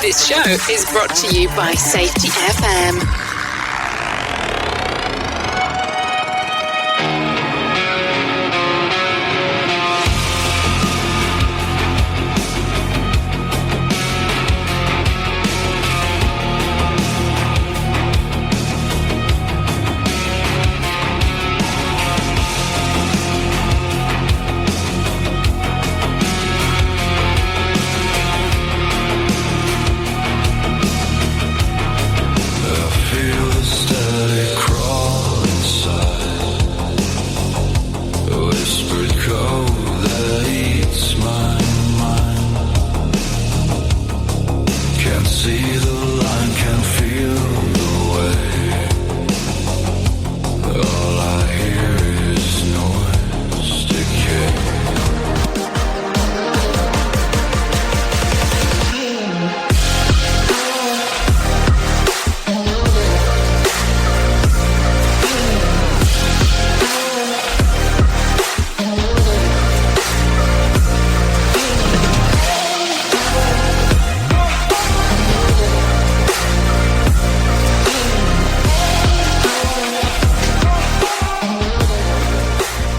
This show is brought to you by Safety FM.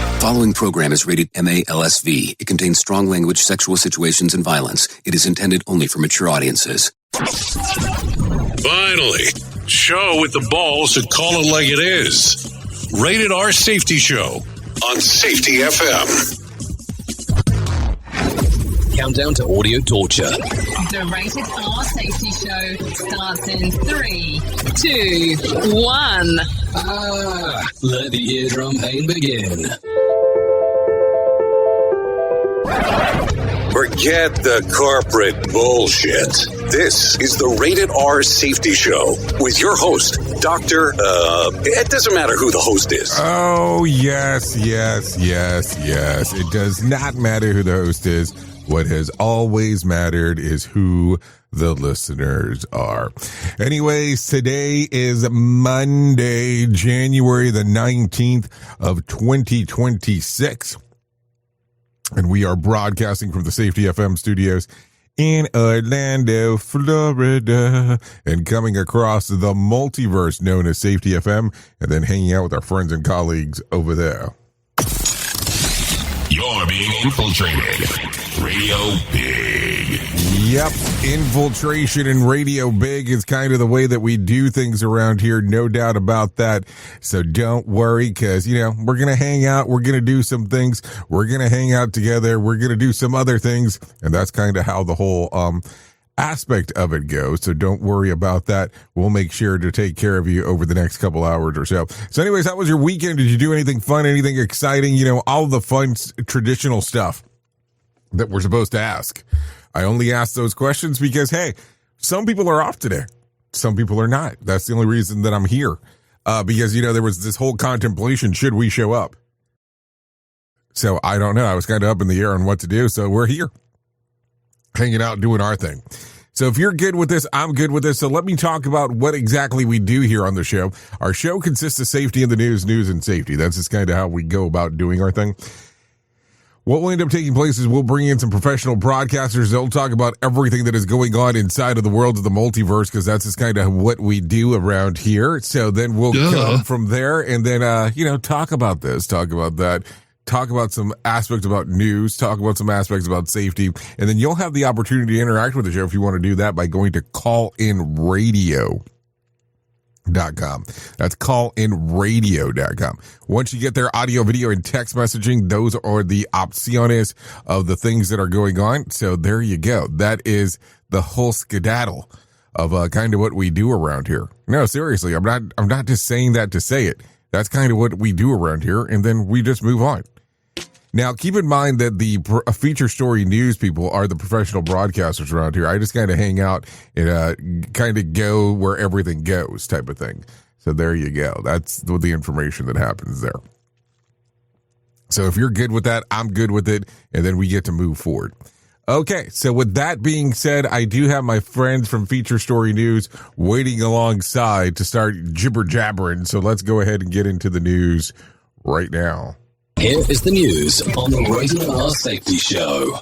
The following program is rated MALSV. It contains strong language, sexual situations, and violence. It is intended only for mature audiences. Finally, show with the balls to call it like it is. Rated R Safety Show on Safety FM. Countdown to audio torture. The Rated R Safety Show starts in 3, 2, 1. Let the eardrum pain begin. Forget the corporate bullshit. This is the Rated R Safety Show with your host, Dr. It doesn't matter who the host is. Oh, yes. It does not matter who the host is. What has always mattered is who the listeners are. Anyways, today is Monday, January the 19th of 2026. And we are broadcasting from the Safety FM studios in Orlando, Florida, and coming across the multiverse known as Safety FM, and then hanging out with our friends and colleagues over there. You're being infiltrated. Radio Big. Yep, infiltration and Radio Big is kind of the way that we do things around here, no doubt about that. So don't worry, because, we're going to hang out, we're going to do some things, we're going to hang out together, we're going to do some other things, and that's kind of how the whole aspect of it goes. So don't worry about that. We'll make sure to take care of you over the next couple hours or so. So anyways, how was your weekend? Did you do anything fun, anything exciting? All the fun, traditional stuff that we're supposed to ask. I only ask those questions because, hey, some people are off today. Some people are not. That's the only reason that I'm here. Because, there was this whole contemplation, should we show up? So I don't know. I was kind of up in the air on what to do. So we're here, hanging out, doing our thing. So if you're good with this, I'm good with this. So let me talk about what exactly we do here on the show. Our show consists of safety in the news and safety. That's just kind of how we go about doing our thing. What will end up taking place is we'll bring in some professional broadcasters. They'll talk about everything that is going on inside of the world of the multiverse, because that's just kind of what we do around here. So then we'll come from there and then, talk about this, talk about that, talk about some aspects about news, talk about some aspects about safety. And then you'll have the opportunity to interact with the show if you want to do that by going to callinradio.com. That's callinradio.com. Once you get there, audio, video, and text messaging, those are the opciones of the things that are going on. So there you go. That is the whole skedaddle of kind of what we do around here. No, seriously, I'm not just saying that to say it. That's kind of what we do around here, and then we just move on. Now, keep in mind that the feature story news people are the professional broadcasters around here. I just kind of hang out and kind of go where everything goes type of thing. So there you go. That's the information that happens there. So if you're good with that, I'm good with it, and then we get to move forward. Okay, so with that being said, I do have my friends from Feature Story News waiting alongside to start jibber-jabbering. So let's go ahead and get into the news right now. Here is the news on the Rated R Safety Show.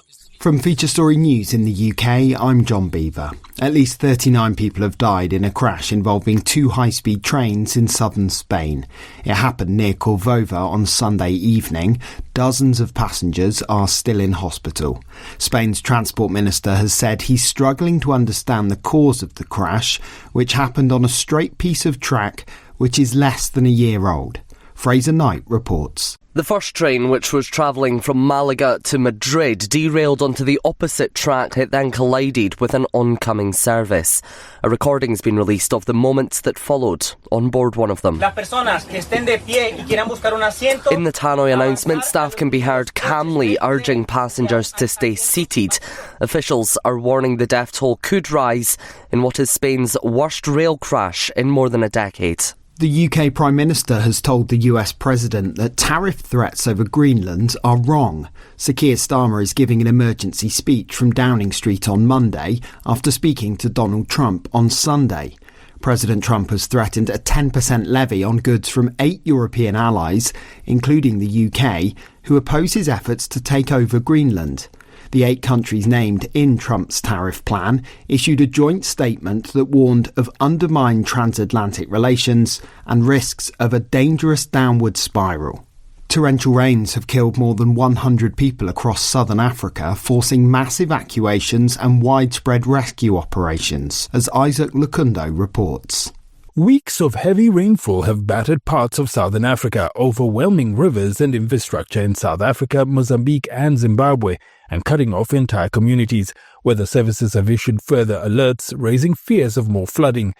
From Feature Story News in the UK, I'm John Beaver. At least 39 people have died in a crash involving two high-speed trains in southern Spain. It happened near Cordova on Sunday evening. Dozens of passengers are still in hospital. Spain's transport minister has said he's struggling to understand the cause of the crash, which happened on a straight piece of track which is less than a year old. Fraser Knight reports. The first train, which was travelling from Malaga to Madrid, derailed onto the opposite track. It then collided with an oncoming service. A recording's been released of the moments that followed on board one of them. In the tannoy announcement, staff can be heard calmly urging passengers to stay seated. Officials are warning the death toll could rise in what is Spain's worst rail crash in more than a decade. The UK Prime Minister has told the US President that tariff threats over Greenland are wrong. Sir Keir Starmer is giving an emergency speech from Downing Street on Monday after speaking to Donald Trump on Sunday. President Trump has threatened a 10% levy on goods from 8 European allies, including the UK, who oppose his efforts to take over Greenland. The 8 countries named in Trump's tariff plan issued a joint statement that warned of undermined transatlantic relations and risks of a dangerous downward spiral. Torrential rains have killed more than 100 people across southern Africa, forcing mass evacuations and widespread rescue operations, as Isaac Lukundo reports. Weeks of heavy rainfall have battered parts of southern Africa, overwhelming rivers and infrastructure in South Africa, Mozambique and Zimbabwe, and cutting off entire communities. Weather services have issued further alerts, raising fears of more flooding.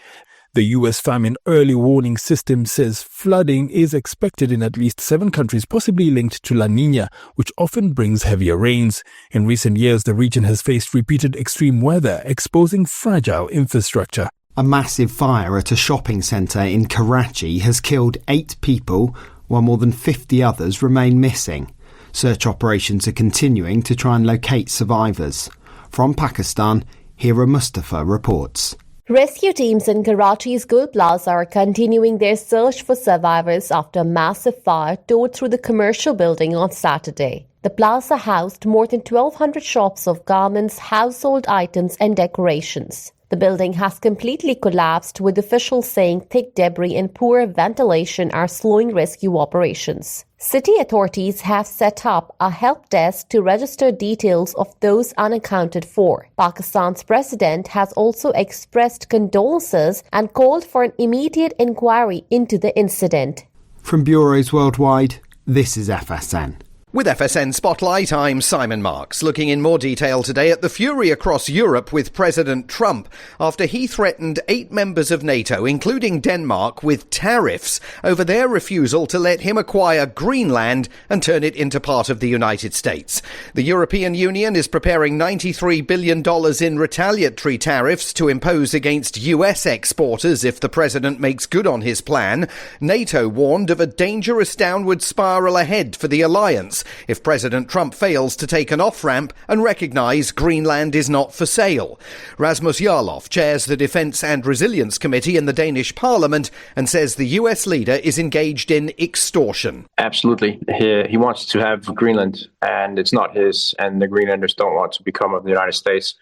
The U.S. Famine Early Warning System says flooding is expected in at least 7 countries, possibly linked to La Niña, which often brings heavier rains. In recent years, the region has faced repeated extreme weather, exposing fragile infrastructure. A massive fire at a shopping centre in Karachi has killed 8 people, while more than 50 others remain missing. Search operations are continuing to try and locate survivors. From Pakistan, Hira Mustafa reports. Rescue teams in Karachi's Gul Plaza are continuing their search for survivors after a massive fire tore through the commercial building on Saturday. The plaza housed more than 1,200 shops of garments, household items and decorations. The building has completely collapsed, with officials saying thick debris and poor ventilation are slowing rescue operations. City authorities have set up a help desk to register details of those unaccounted for. Pakistan's president has also expressed condolences and called for an immediate inquiry into the incident. From bureaus worldwide, this is FSN. With FSN Spotlight, I'm Simon Marks, looking in more detail today at the fury across Europe with President Trump after he threatened 8 members of NATO, including Denmark, with tariffs over their refusal to let him acquire Greenland and turn it into part of the United States. The European Union is preparing $93 billion in retaliatory tariffs to impose against US exporters if the president makes good on his plan. NATO warned of a dangerous downward spiral ahead for the alliance if President Trump fails to take an off-ramp and recognise Greenland is not for sale. Rasmus Jarlof chairs the Defence and Resilience Committee in the Danish Parliament and says the US leader is engaged in extortion. Absolutely. He wants to have Greenland, and it's not his, and the Greenlanders don't want to become of the United States.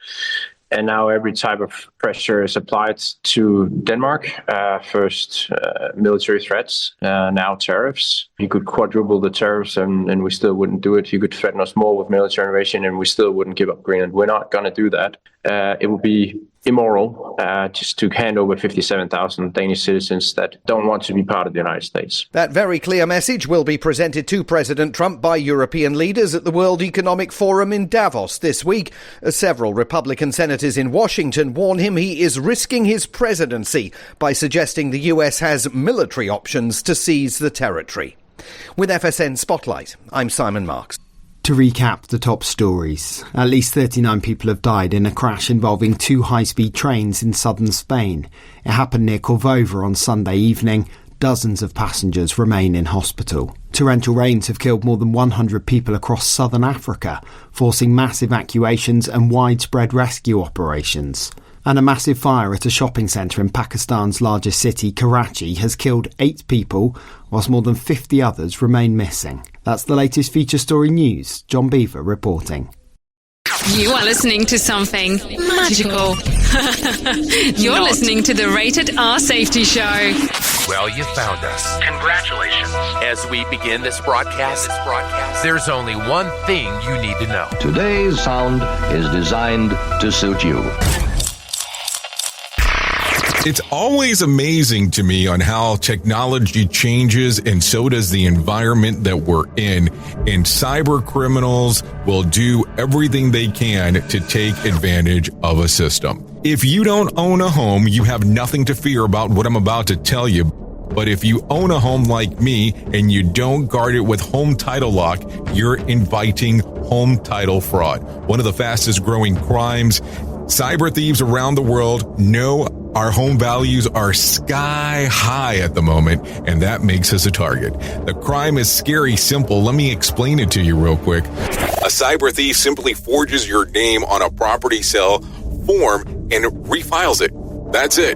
And now every type of pressure is applied to Denmark. First, military threats, now tariffs. He could quadruple the tariffs and we still wouldn't do it. He could threaten us more with military invasion and we still wouldn't give up Greenland. We're not going to do that. It would be immoral just to hand over 57,000 Danish citizens that don't want to be part of the United States. That very clear message will be presented to President Trump by European leaders at the World Economic Forum in Davos this week. Several Republican senators in Washington warn him he is risking his presidency by suggesting the US has military options to seize the territory. With FSN Spotlight, I'm Simon Marks. To recap the top stories, at least 39 people have died in a crash involving 2 high-speed trains in southern Spain. It happened near Cordova on Sunday evening. Dozens of passengers remain in hospital. Torrential rains have killed more than 100 people across southern Africa, forcing mass evacuations and widespread rescue operations. And a massive fire at a shopping centre in Pakistan's largest city, Karachi, has killed 8 people, whilst more than 50 others remain missing. That's the latest feature story news. John Beaver reporting. You are listening to something magical. You're listening to the Rated R Safety Show. Well, you found us. Congratulations. As we begin this broadcast, there's only one thing you need to know. Today's sound is designed to suit you. It's always amazing to me on how technology changes, and so does the environment that we're in. And cyber criminals will do everything they can to take advantage of a system. If you don't own a home, you have nothing to fear about what I'm about to tell you. But if you own a home like me and you don't guard it with home title lock, you're inviting home title fraud. One of the fastest growing crimes. Cyber thieves around the world know our home values are sky high at the moment, and that makes us a target. The crime is scary simple. Let me explain it to you real quick. A cyber thief simply forges your name on a property sale form and refiles it. That's it.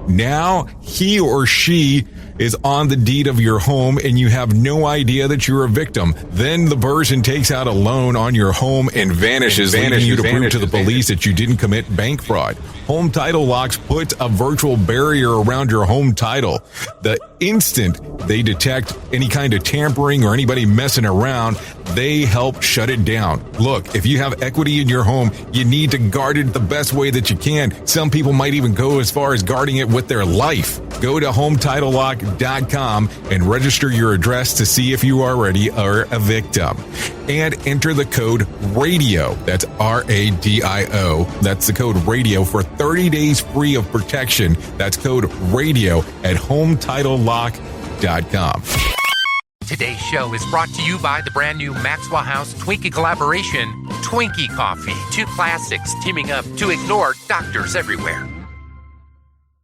Now he or she is on the deed of your home and you have no idea that you're a victim. Then the person takes out a loan on your home and vanishes, leaving you to prove to the police that you didn't commit bank fraud. Home Title Locks puts a virtual barrier around your home title. The instant they detect any kind of tampering or anybody messing around, they help shut it down. Look, if you have equity in your home, you need to guard it the best way that you can. Some people might even go as far as guarding it with their life. Go to HometitleLock.com and register your address to see if you already are a victim. And enter the code RADIO. That's RADIO. That's the code RADIO for 30 days free of protection. That's code RADIO at HometitleLock.com. Today's show is brought to you by the brand new Maxwell House Twinkie collaboration, Twinkie Coffee. Two classics teaming up to ignore doctors everywhere.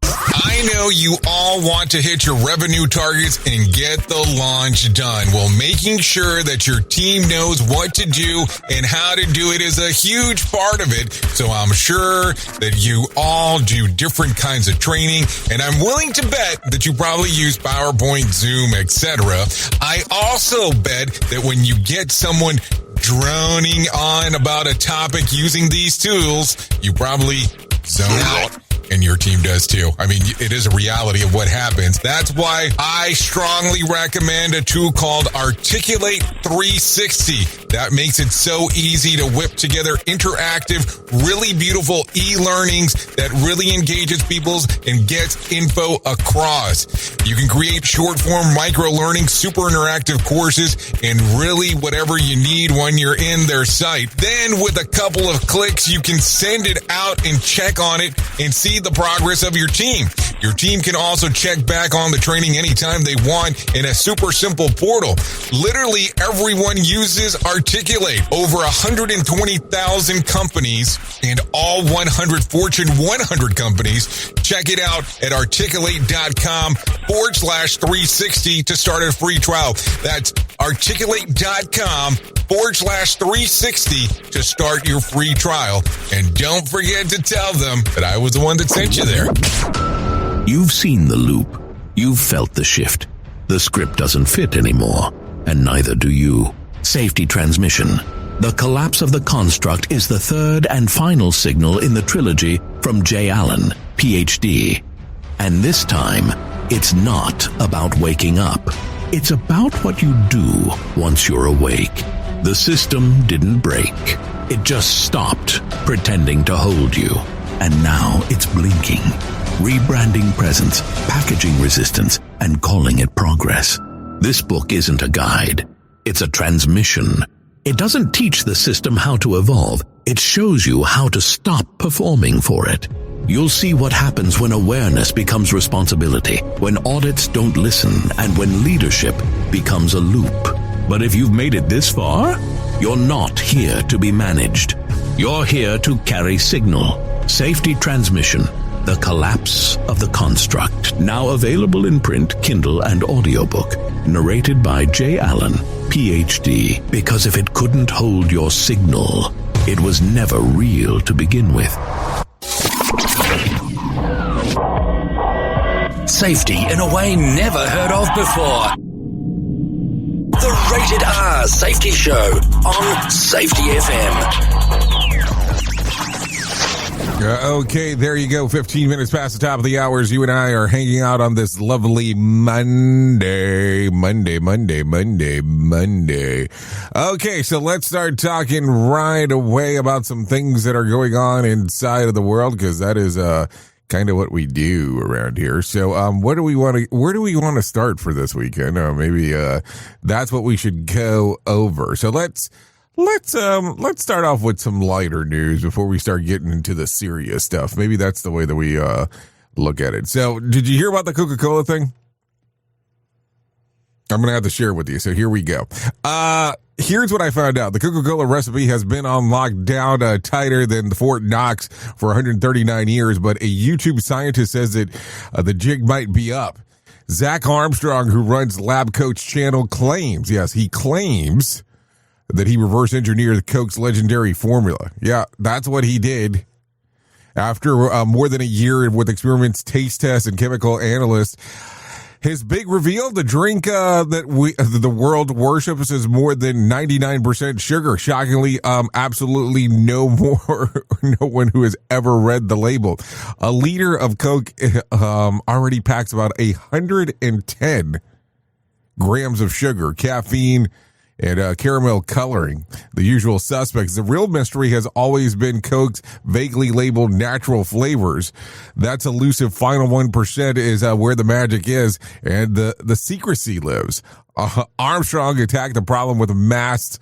I know you all want to hit your revenue targets and get the launch done. Well, making sure that your team knows what to do and how to do it is a huge part of it. So I'm sure that you all do different kinds of training, and I'm willing to bet that you probably use PowerPoint, Zoom, etc. I also bet that when you get someone droning on about a topic using these tools, you probably zone out. And your team does too. I mean, it is a reality of what happens. That's why I strongly recommend a tool called Articulate 360. That makes it so easy to whip together interactive, really beautiful e-learnings that really engages people and gets info across. You can create short-form micro-learning, super interactive courses, and really whatever you need when you're in their site. Then with a couple of clicks, you can send it out and check on it and see the progress of your team. Your team can also check back on the training anytime they want in a super simple portal. Literally everyone uses Articulate. Over 120,000 companies and all 100 Fortune 100 companies. Check it out at articulate.com/360 to start a free trial. That's articulate.com/360 to start your free trial. And don't forget to tell them that I was the one that sent you there. You've seen the loop. You've felt the shift. The script doesn't fit anymore, and neither do you. Safety transmission. The collapse of the construct is the third and final signal in the trilogy from J. Allen, PhD. And this time, it's not about waking up. It's about what you do once you're awake. The system didn't break. It just stopped pretending to hold you. And now it's blinking, rebranding presence, packaging resistance, and calling it progress. This book isn't a guide. It's a transmission. It doesn't teach the system how to evolve. It shows you how to stop performing for it. You'll see what happens when awareness becomes responsibility, when audits don't listen, and when leadership becomes a loop. But if you've made it this far, you're not here to be managed. You're here to carry signal. Safety transmission. The Collapse of the Construct. Now available in print, Kindle, and audiobook. Narrated by J. Allen, PhD. Because if it couldn't hold your signal, it was never real to begin with. Safety in a way never heard of before. The Rated R Safety Show on Safety FM. Okay, there you go. 15 minutes past the top of the hours. You and I are hanging out on this lovely Monday. Okay, so let's start talking right away about some things that are going on inside of the world, because that is kind of what we do around here. So where do we want to start for this weekend? Maybe that's what we should go over. So let's start off with some lighter news before we start getting into the serious stuff. Maybe that's the way that we look at it. So did you hear about the Coca-Cola thing? I'm going to have to share it with you. So here we go. Here's what I found out. The Coca-Cola recipe has been on lockdown tighter than the Fort Knox for 139 years, but a YouTube scientist says that the jig might be up. Zach Armstrong, who runs Lab Coach channel, claims that he reverse engineered Coke's legendary formula. Yeah, that's what he did. After more than a year with experiments, taste tests, and chemical analysts, his big reveal, the drink that the world worships, is more than 99% sugar. Shockingly, absolutely no one who has ever read the label. A liter of Coke already packs about 110 grams of sugar, caffeine, and caramel coloring. The usual suspects. The real mystery has always been Coke's vaguely labeled natural flavors. That's elusive final 1% is where the magic is, and the secrecy lives. Armstrong attacked the problem with mass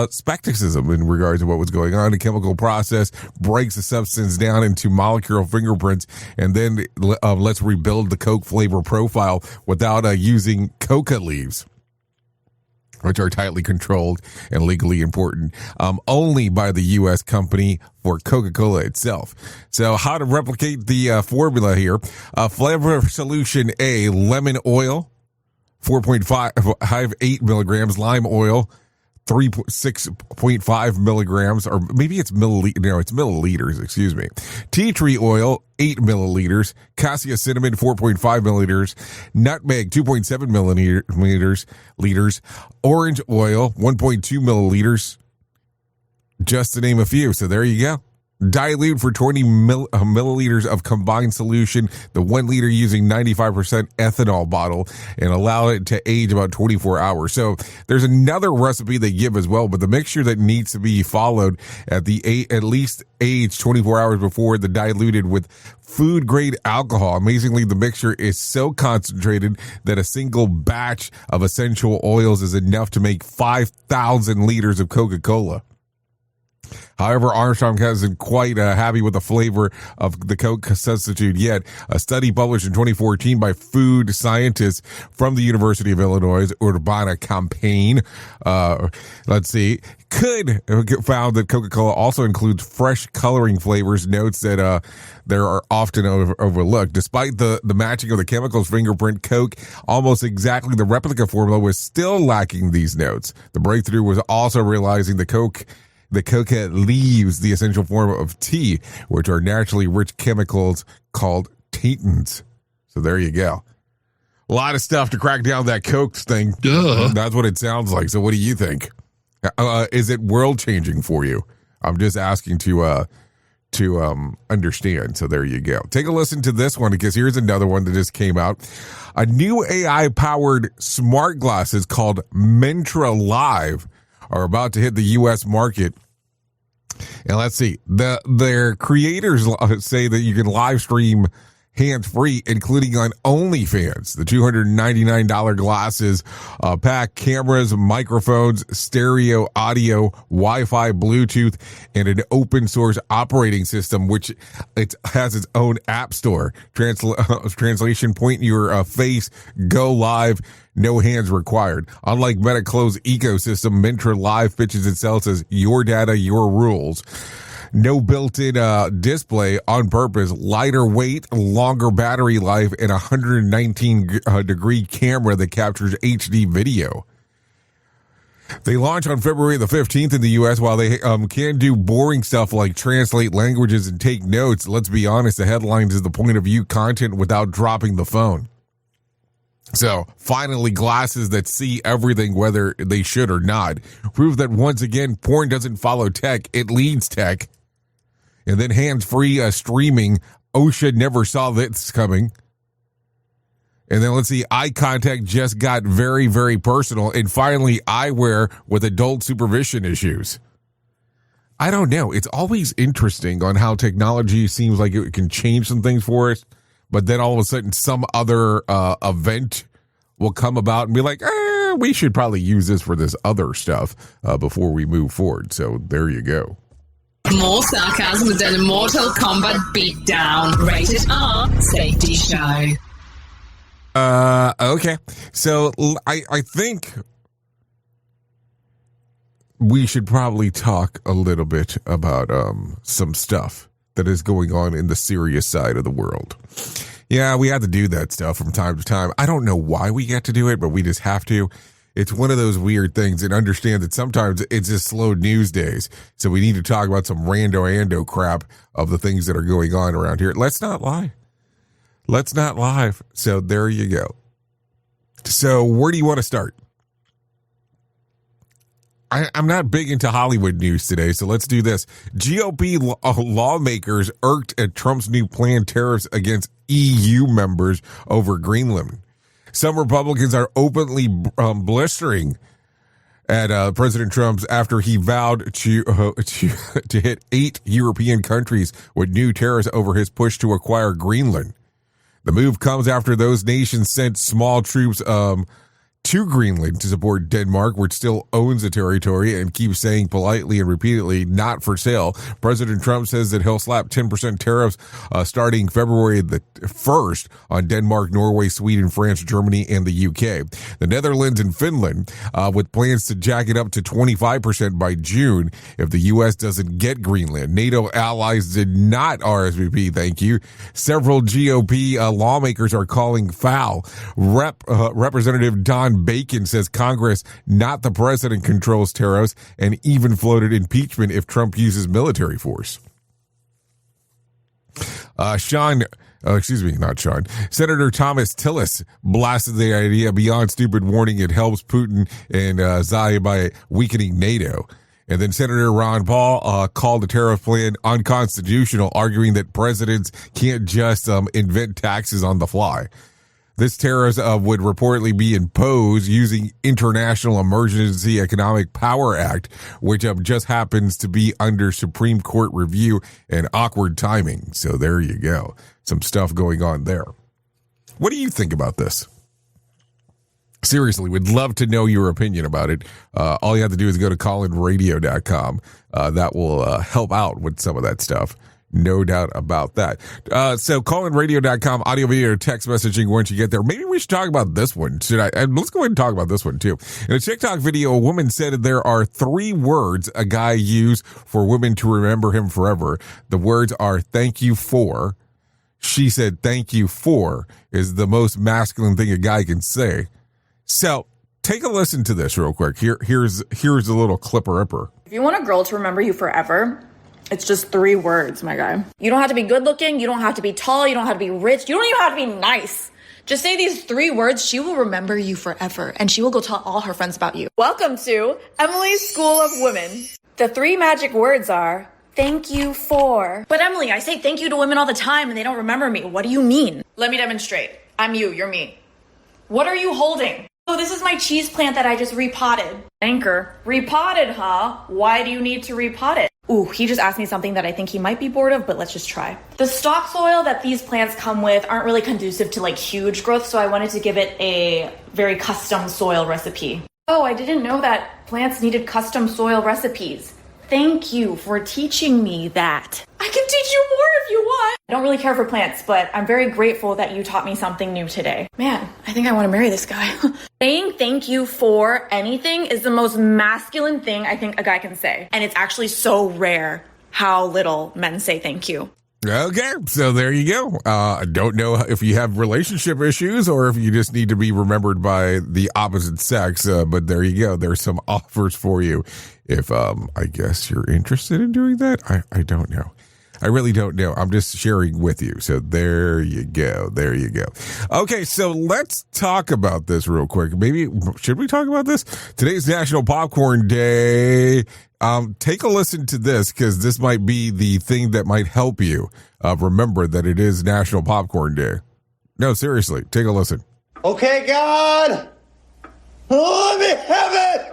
skepticism in regards to what was going on. The chemical process breaks the substance down into molecular fingerprints, and then let's rebuild the Coke flavor profile without using coca leaves, which are tightly controlled and legally important only by the U.S. company for Coca-Cola itself. So how to replicate the formula here. Flavor solution A, lemon oil, 4.58 milligrams, lime oil, 6.5 milligrams, or maybe it's milliliters, excuse me. Tea tree oil, 8 milliliters. Cassia cinnamon, 4.5 milliliters. Nutmeg, 2.7 milliliters. Orange oil, 1.2 milliliters. Just to name a few. So there you go. Dilute for 20 milliliters of combined solution, the 1 liter using 95% ethanol bottle, and allow it to age about 24 hours. So there's another recipe they give as well, but the mixture that needs to be followed at least age 24 hours before the diluted with food grade alcohol. Amazingly, the mixture is so concentrated that a single batch of essential oils is enough to make 5,000 liters of Coca-Cola. However, Armstrong hasn't quite happy with the flavor of the Coke substitute yet. A study published in 2014 by food scientists from the University of Illinois Urbana-Champaign, found that Coca-Cola also includes fresh coloring flavors, notes that there are often overlooked. Despite the matching of the chemicals fingerprint, Coke, almost exactly the replica formula, was still lacking these notes. The breakthrough was also realizing the coca leaves the essential form of tea, which are naturally rich chemicals called tannins. So there you go. A lot of stuff to crack down that Coke thing. Duh. That's what it sounds like. So what do you think? Is it world changing for you? I'm just asking to understand. So there you go. Take a listen to this one, because here's another one that just came out. A new AI powered smart glasses called Mentra Live are about to hit the U.S. market. And let's see, their creators say that you can live stream hands-free, including on OnlyFans. The $299 glasses pack cameras, microphones, stereo audio, Wi-Fi, Bluetooth, and an open-source operating system, which it has its own app store. Translation: point your face, go live, no hands required. Unlike Meta Closed ecosystem, Mentra Live pitches itself as your data, your rules. No built-in display on purpose, lighter weight, longer battery life, and a 119-degree camera that captures HD video. They launch on February the 15th in the U.S. While they can do boring stuff like translate languages and take notes, let's be honest, the headlines is the point of view content without dropping the phone. So finally, glasses that see everything, whether they should or not, prove that once again, porn doesn't follow tech, it leads tech. And then hands-free streaming, OSHA never saw this coming. And then let's see, eye contact just got very, very personal. And finally, eyewear with adult supervision issues. I don't know. It's always interesting on how technology seems like it can change some things for us. But then all of a sudden, some other event will come about and be like, we should probably use this for this other stuff before we move forward. So there you go. More sarcasm than a Mortal Kombat beatdown. Rated R safety show. Okay. So I think we should probably talk a little bit about some stuff that is going on in the serious side of the world. Yeah, we have to do that stuff from time to time. I don't know why we get to do it, but we just have to. It's one of those weird things, and understand that sometimes it's just slow news days. So we need to talk about some rando crap of the things that are going on around here. Let's not lie. So there you go. So where do you want to start? I'm not big into Hollywood news today, so let's do this. GOP lawmakers irked at Trump's new planned tariffs against EU members over Greenland. Some Republicans are openly blistering at President Trump's after he vowed to hit 8 European countries with new tariffs over his push to acquire Greenland. The move comes after those nations sent small troops to Greenland to support Denmark, which still owns the territory and keeps saying politely and repeatedly, not for sale. President Trump says that he'll slap 10% tariffs starting February the 1st on Denmark, Norway, Sweden, France, Germany, and the UK. The Netherlands and Finland, with plans to jack it up to 25% by June if the U.S. doesn't get Greenland. NATO allies did not RSVP, thank you. Several GOP lawmakers are calling foul. Representative Don Bacon says Congress, not the president, controls tariffs and even floated impeachment if Trump uses military force. Senator Thomas Tillis blasted the idea beyond stupid warning it helps Putin and Xi by weakening NATO. And then Senator Ron Paul called the tariff plan unconstitutional, arguing that presidents can't just invent taxes on the fly. This tariff would reportedly be imposed using International Emergency Economic Power Act, which just happens to be under Supreme Court review and awkward timing. So there you go. Some stuff going on there. What do you think about this? Seriously, we'd love to know your opinion about it. All you have to do is go to callinradio.com. That will help out with some of that stuff. No doubt about that. So callinradio.com, audio, video, text messaging once you get there. Maybe we should talk about this one. Let's go ahead and talk about this one too. In a TikTok video, a woman said there are 3 words a guy used for women to remember him forever. The words are thank you for. She said thank you for is the most masculine thing a guy can say. So take a listen to this real quick. Here's a little clipper-ipper. If you want a girl to remember you forever, it's just 3 words, my guy. You don't have to be good looking. You don't have to be tall. You don't have to be rich. You don't even have to be nice. Just say these 3 words. She will remember you forever, and she will go tell all her friends about you. Welcome to Emily's School of Women. The 3 magic words are thank you for. But Emily, I say thank you to women all the time, and they don't remember me. What do you mean? Let me demonstrate. I'm you. You're me. What are you holding? Oh, this is my cheese plant that I just repotted. Anchor. Repotted, huh? Why do you need to repot it? Ooh, he just asked me something that I think he might be bored of, but let's just try. The stock soil that these plants come with aren't really conducive to huge growth, so I wanted to give it a very custom soil recipe. Oh, I didn't know that plants needed custom soil recipes. Thank you for teaching me that. I can teach you more if you want. I don't really care for plants, but I'm very grateful that you taught me something new today. Man, I think I want to marry this guy. Saying thank you for anything is the most masculine thing I think a guy can say. And it's actually so rare how little men say thank you. Okay, so there you go. I don't know if you have relationship issues or if you just need to be remembered by the opposite sex, but there you go. There's some offers for you if I guess you're interested in doing that. I don't know. I really don't know. I'm just sharing with you. So there you go. There you go. Okay, so let's talk about this real quick. Maybe, should we talk about this? Today's National Popcorn Day. Take a listen to this because this might be the thing that might help you remember that it is National Popcorn Day. No, seriously, take a listen. Okay, God, let me have it.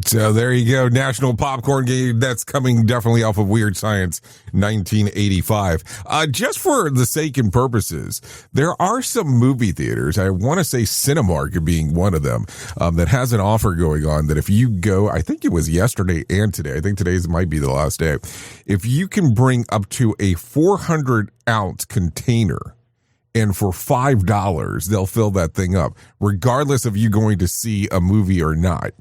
So there you go. National Popcorn Day. That's coming definitely off of Weird Science 1985. Just for the sake and purposes, there are some movie theaters. I want to say Cinemark being one of them that has an offer going on that if you go, I think it was yesterday and today. I think today's might be the last day. If you can bring up to a 400-ounce container, and for $5, they'll fill that thing up, regardless of you going to see a movie or not.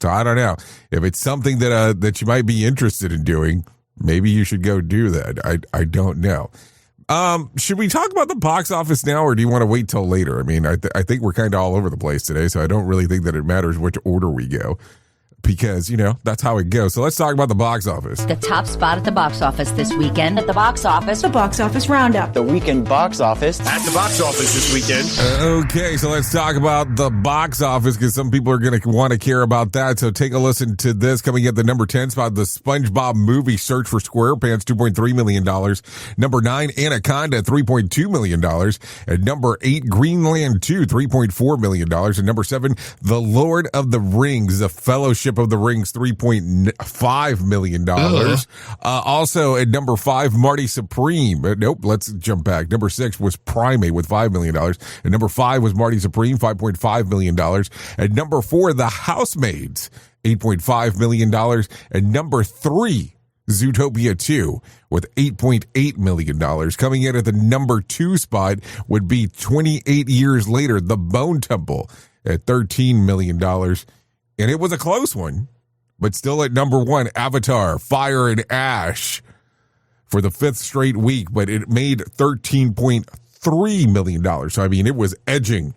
So I don't know if it's something that that you might be interested in doing. Maybe you should go do that. I don't know. Should we talk about the box office now, or do you want to wait till later? I mean, I think we're kind of all over the place today, so I don't really think that it matters which order we go. Because, you know, that's how it goes. So let's talk about the box office. The top spot at the box office this weekend. At the box office. The box office roundup. The weekend box office. At the box office this weekend. Okay, so let's talk about the box office because some people are going to want to care about that. So take a listen to this. Coming at the number 10 spot, the SpongeBob movie Search for SquarePants, $2.3 million. Number 9, Anaconda, $3.2 million. At number 8, Greenland 2, $3.4 million. And number 7, The Lord of the Rings, The Fellowship of the Rings, $3.5 million. Also at number 5, Marty Supreme. Nope, let's jump back. Number 6 was Primate with $5 million. And number 5 was Marty Supreme, $5.5 million. At number 4, The Housemaids, $8.5 million. And number 3, Zootopia 2 with $8.8 million. Coming in at the number 2 spot would be 28 years later, The Bone Temple at $13 million. And it was a close one, but still at number 1, Avatar, Fire and Ash for the 5th straight week, but it made $13.3 million. So, I mean, it was edging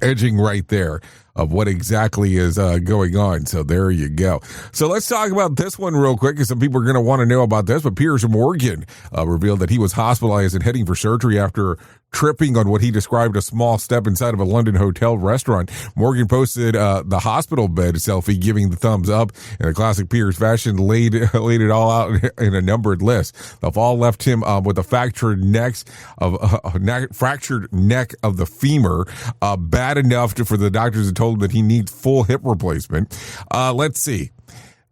right there of what exactly is going on. So there you go. So let's talk about this one real quick because some people are going to want to know about this. But Piers Morgan revealed that he was hospitalized and heading for surgery after tripping on what he described a small step inside of a London hotel restaurant. Morgan posted the hospital bed selfie, giving the thumbs up in a classic Piers fashion, laid it all out in a numbered list. The fall left him with a fractured neck of the femur, bad enough for the doctors to told him that he needs full hip replacement. Let's see.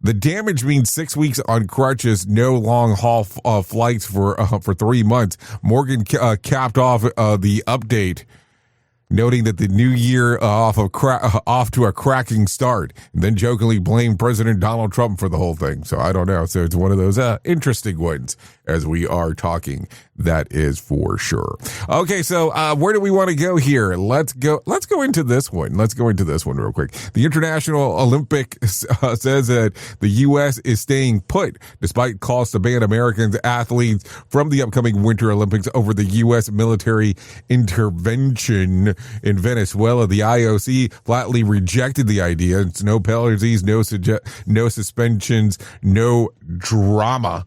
The damage means 6 weeks on crutches, no long haul flights for 3 months. Morgan capped off the update, noting that the new year off to a cracking start, and then jokingly blamed President Donald Trump for the whole thing. So I don't know. So it's one of those interesting ones as we are talking. That is for sure. Okay, so where do we want to go here? Let's go into this one. Let's go into this one real quick. The International Olympic says that the U.S. is staying put despite calls to ban American athletes from the upcoming Winter Olympics over the U.S. military intervention in Venezuela. The IOC flatly rejected the idea. It's no penalties, no suspensions, no drama.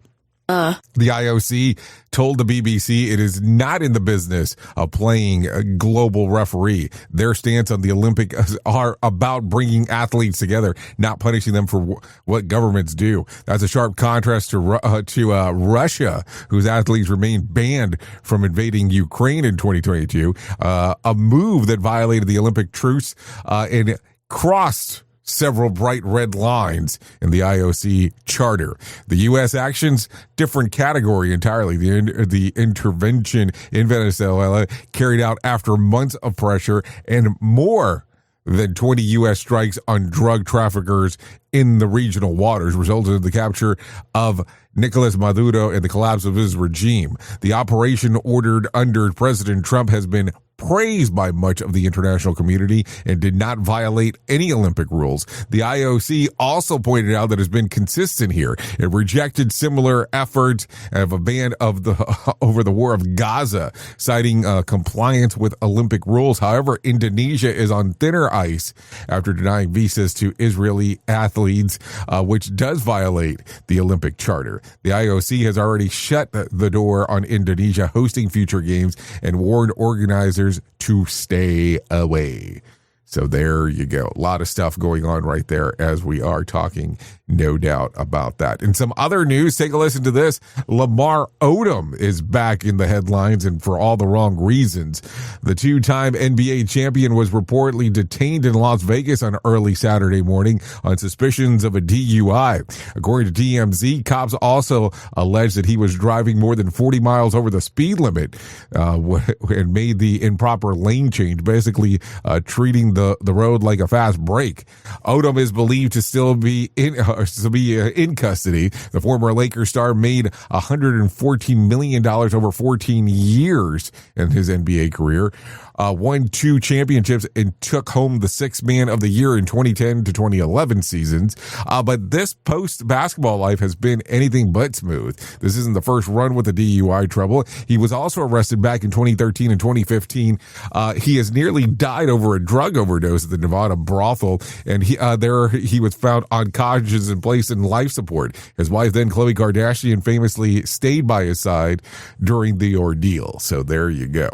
The IOC told the BBC it is not in the business of playing a global referee. Their stance on the Olympics are about bringing athletes together, not punishing them for what governments do. That's a sharp contrast to Russia, whose athletes remain banned from invading Ukraine in 2022, a move that violated the Olympic truce and crossed several bright red lines in the IOC charter. The U.S. actions, different category entirely. The intervention in Venezuela carried out after months of pressure and more than 20 U.S. strikes on drug traffickers in the regional waters resulted in the capture of Nicolas Maduro and the collapse of his regime. The operation ordered under President Trump has been praised by much of the international community and did not violate any Olympic rules. The IOC also pointed out that it's been consistent here. It rejected similar efforts of a ban of over the war of Gaza, citing compliance with Olympic rules. However, Indonesia is on thinner ice after denying visas to Israeli athletes, which does violate the Olympic Charter. The IOC has already shut the door on Indonesia hosting future games and warned organizers to stay away. So there you go. A lot of stuff going on right there as we are talking, no doubt about that. In some other news, take a listen to this. Lamar Odom is back in the headlines, and for all the wrong reasons. The two-time NBA champion was reportedly detained in Las Vegas on early Saturday morning on suspicions of a DUI. According to TMZ, cops also alleged that he was driving more than 40 miles over the speed limit and made the improper lane change, basically treating the road like a fast break. Odom is believed to still be in custody. The former Lakers star made $114 million over 14 years in his NBA career. Won 2 championships and took home the 6th man of the year in 2010 to 2011 seasons. But this post-basketball life has been anything but smooth. This isn't the first run with the DUI trouble. He was also arrested back in 2013 and 2015. He has nearly died over a drug overdose at the Nevada brothel, and he was found unconscious and placed in life support. His wife, then Khloe Kardashian, famously stayed by his side during the ordeal. So there you go.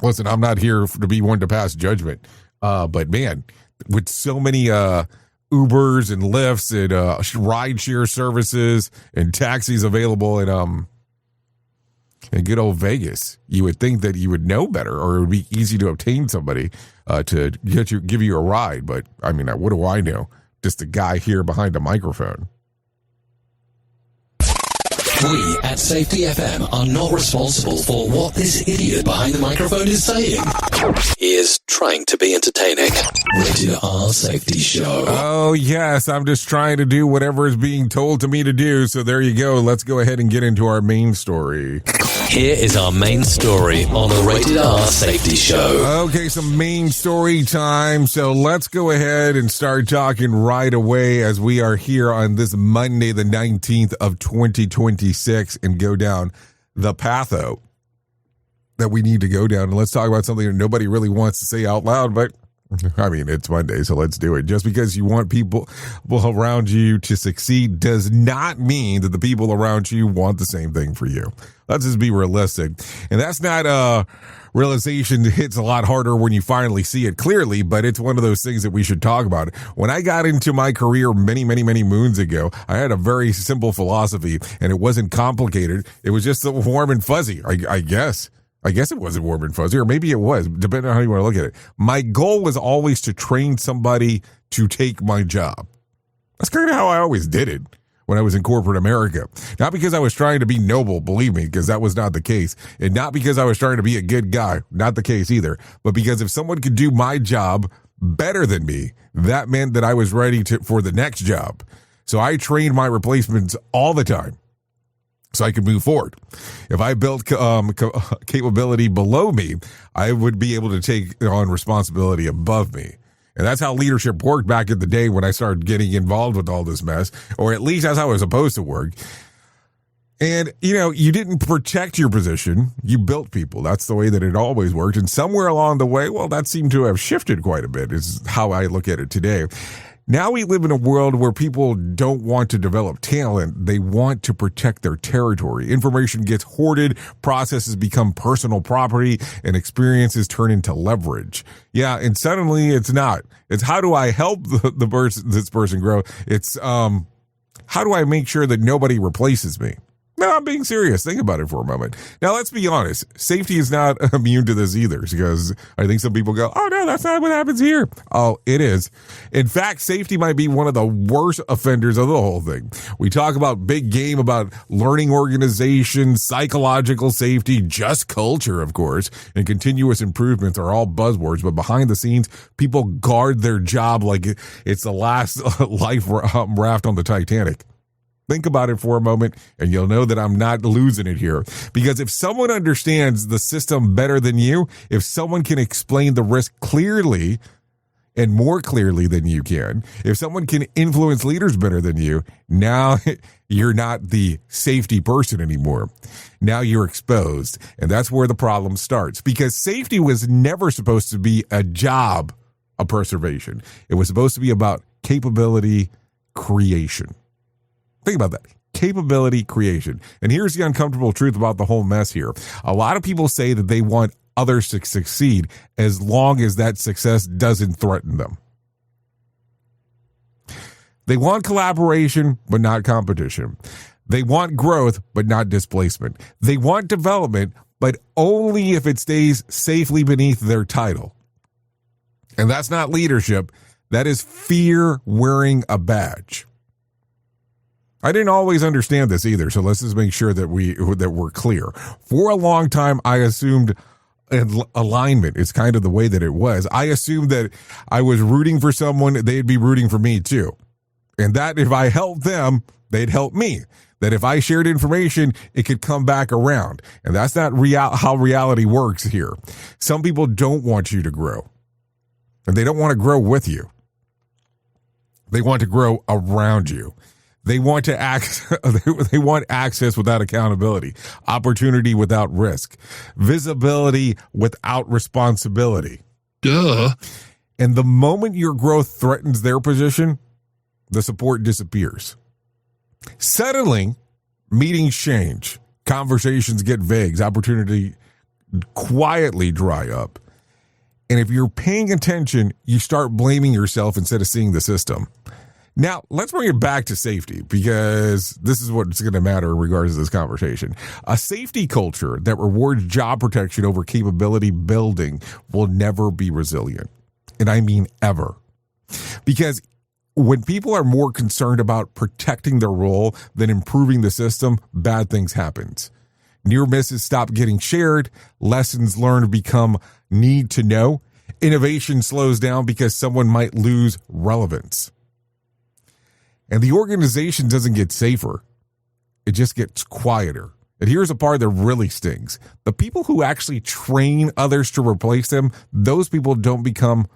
Listen, I'm not here to be one to pass judgment, but man, with so many Ubers and Lyfts and rideshare services and taxis available in good old Vegas, you would think that you would know better, or it would be easy to obtain somebody to give you a ride. But I mean, what do I know? Just a guy here behind a microphone. We at Safety FM are not responsible for what this idiot behind the microphone is saying. He is trying to be entertaining. Rated R Safety Show. Oh, yes. I'm just trying to do whatever is being told to me to do. So there you go. Let's go ahead and get into our main story. Here is our main story on the Rated R Safety Show. Okay, some main story time. So let's go ahead and start talking right away as we are here on this Monday, the 19th of 2026, and go down the patho that we need to go down. And let's talk about something that nobody really wants to say out loud, but I mean, it's Monday, so let's do it. Just because you want people around you to succeed does not mean that the people around you want the same thing for you. Let's just be realistic. And that's not a realization that hits a lot harder when you finally see it clearly, but it's one of those things that we should talk about. When I got into my career many moons ago, I had a very simple philosophy, and it wasn't complicated. It was just warm and fuzzy, I guess. I guess it wasn't warm and fuzzy, or maybe it was, depending on how you want to look at it. My goal was always to train somebody to take my job. That's kind of how I always did it when I was in corporate America. Not because I was trying to be noble, believe me, because that was not the case. And not because I was trying to be a good guy, not the case either. But because if someone could do my job better than me, that meant that I was ready for the next job. So I trained my replacements all the time, so I could move forward. If I built capability below me, I would be able to take on responsibility above me. And that's how leadership worked back in the day when I started getting involved with all this mess, or at least that's how it was supposed to work. And, you didn't protect your position. You built people. That's the way that it always worked. And somewhere along the way, well, that seemed to have shifted quite a bit, is how I look at it today. Now we live in a world where people don't want to develop talent. They want to protect their territory. Information gets hoarded, processes become personal property, and experiences turn into leverage. Yeah, and suddenly it's not. It's how do I help this person grow? It's how do I make sure that nobody replaces me? No, I'm being serious. Think about it for a moment. Now, let's be honest. Safety is not immune to this either, because I think some people go, oh, no, that's not what happens here. Oh, it is. In fact, safety might be one of the worst offenders of the whole thing. We talk about big game, about learning organization, psychological safety, just culture, of course, and continuous improvements are all buzzwords. But behind the scenes, people guard their job like it's the last life raft on the Titanic. Think about it for a moment, and you'll know that I'm not losing it here. Because if someone understands the system better than you, if someone can explain the risk clearly and more clearly than you can, if someone can influence leaders better than you, now you're not the safety person anymore. Now you're exposed, and that's where the problem starts. Because safety was never supposed to be a job of preservation. It was supposed to be about capability creation. Think about that. Capability creation. And here's the uncomfortable truth about the whole mess here. A lot of people say that they want others to succeed as long as that success doesn't threaten them. They want collaboration, but not competition. They want growth, but not displacement. They want development, but only if it stays safely beneath their title. And that's not leadership. That is fear wearing a badge. I didn't always understand this either, so let's just make sure that we're clear. For a long time, I assumed alignment is kind of the way that it was. I assumed that I was rooting for someone, they'd be rooting for me too. And that if I helped them, they'd help me. That if I shared information, it could come back around. And that's not how reality works here. Some people don't want you to grow. And they don't want to grow with you. They want to grow around you. They want they want access without accountability, opportunity without risk, visibility without responsibility. Duh. And the moment your growth threatens their position, the support disappears. Suddenly, meetings change, conversations get vague, opportunity quietly dry up. And if you're paying attention, you start blaming yourself instead of seeing the system. Now, let's bring it back to safety, because this is what's going to matter in regards to this conversation. A safety culture that rewards job protection over capability building will never be resilient. And I mean ever. Because when people are more concerned about protecting their role than improving the system, bad things happen. Near misses stop getting shared. Lessons learned become need to know. Innovation slows down because someone might lose relevance. And the organization doesn't get safer. It just gets quieter. And here's a part that really stings. The people who actually train others to replace them, those people don't become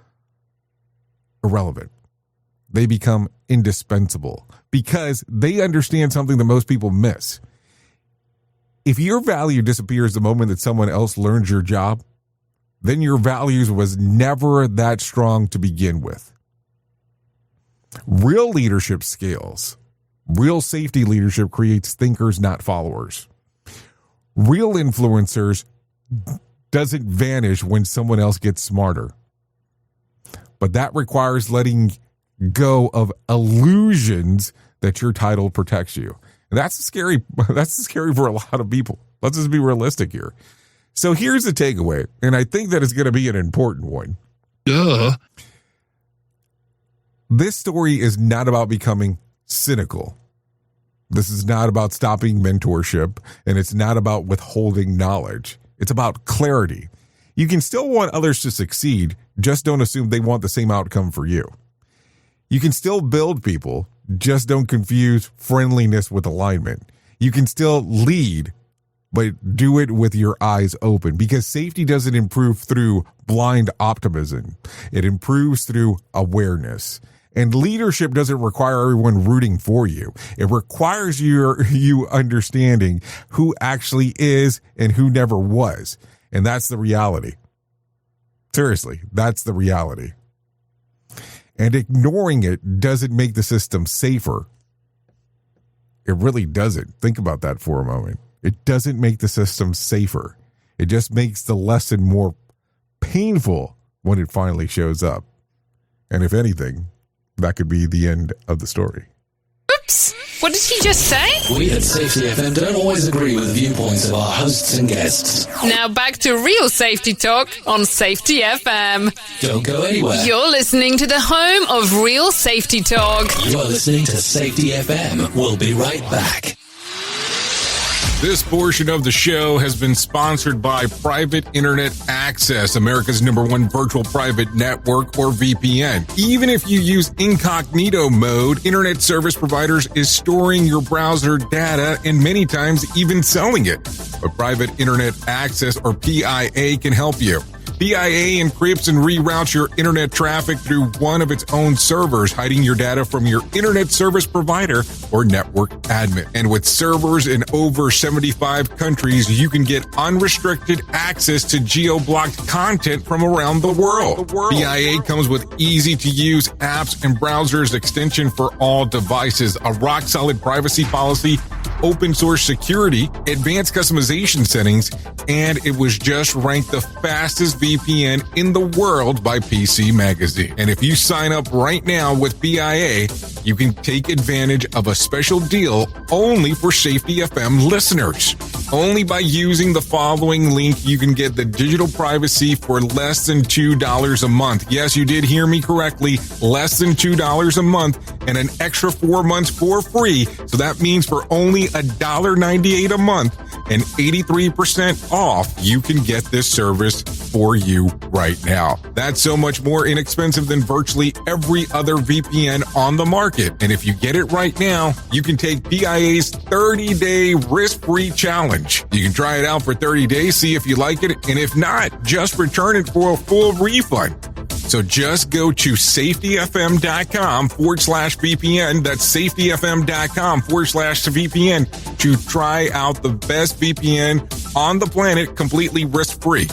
irrelevant. They become indispensable because they understand something that most people miss. If your value disappears the moment that someone else learns your job, then your values was never that strong to begin with. Real leadership scales. Real safety leadership creates thinkers, not followers. Real influencers doesn't vanish when someone else gets smarter. But that requires letting go of illusions that your title protects you. And that's scary for a lot of people. Let's just be realistic here. So here's the takeaway, and I think that it's going to be an important one. Duh. This story is not about becoming cynical. This is not about stopping mentorship, and it's not about withholding knowledge. It's about clarity. You can still want others to succeed, just don't assume they want the same outcome for you. You can still build people, just don't confuse friendliness with alignment. You can still lead, but do it with your eyes open, because safety doesn't improve through blind optimism. It improves through awareness. And leadership doesn't require everyone rooting for you. It requires you understanding who actually is and who never was. And that's the reality. Seriously, that's the reality. And ignoring it doesn't make the system safer. It really doesn't. Think about that for a moment. It doesn't make the system safer. It just makes the lesson more painful when it finally shows up. And if anything, that could be the end of the story. Oops. What did he just say? We at Safety FM don't always agree with the viewpoints of our hosts and guests. Now back to real safety talk on Safety FM. Don't go anywhere. You're listening to the home of real safety talk. You are listening to Safety FM. We'll be right back. This portion of the show has been sponsored by Private Internet Access, America's #1 virtual private network, or VPN. Even if you use incognito mode, internet service providers is storing your browser data and many times even selling it. But Private Internet Access, or PIA, can help you. PIA encrypts and reroutes your internet traffic through one of its own servers, hiding your data from your internet service provider or network admin. And with servers in over 75 countries, you can get unrestricted access to geo-blocked content from around the world. PIA comes with easy-to-use apps and browsers extension for all devices, a rock-solid privacy policy, open source security, advanced customization settings, and it was just ranked the fastest VPN in the world by PC Magazine. And if you sign up right now with PIA, you can take advantage of a special deal only for Safety FM listeners. Only by using the following link, you can get the digital privacy for less than $2 a month. Yes, you did hear me correctly. Less than $2 a month and an extra 4 months for free. So that means for only $1.98 a month and 83% off, you can get this service for you right now. That's so much more inexpensive than virtually every other VPN on the market. And if you get it right now, you can take PIA's 30-day risk-free challenge. You can try it out for 30 days, see if you like it, and if not, just return it for a full refund. So just go to safetyfm.com/VPN. That's safetyfm.com/VPN to try out the best VPN on the planet completely risk-free.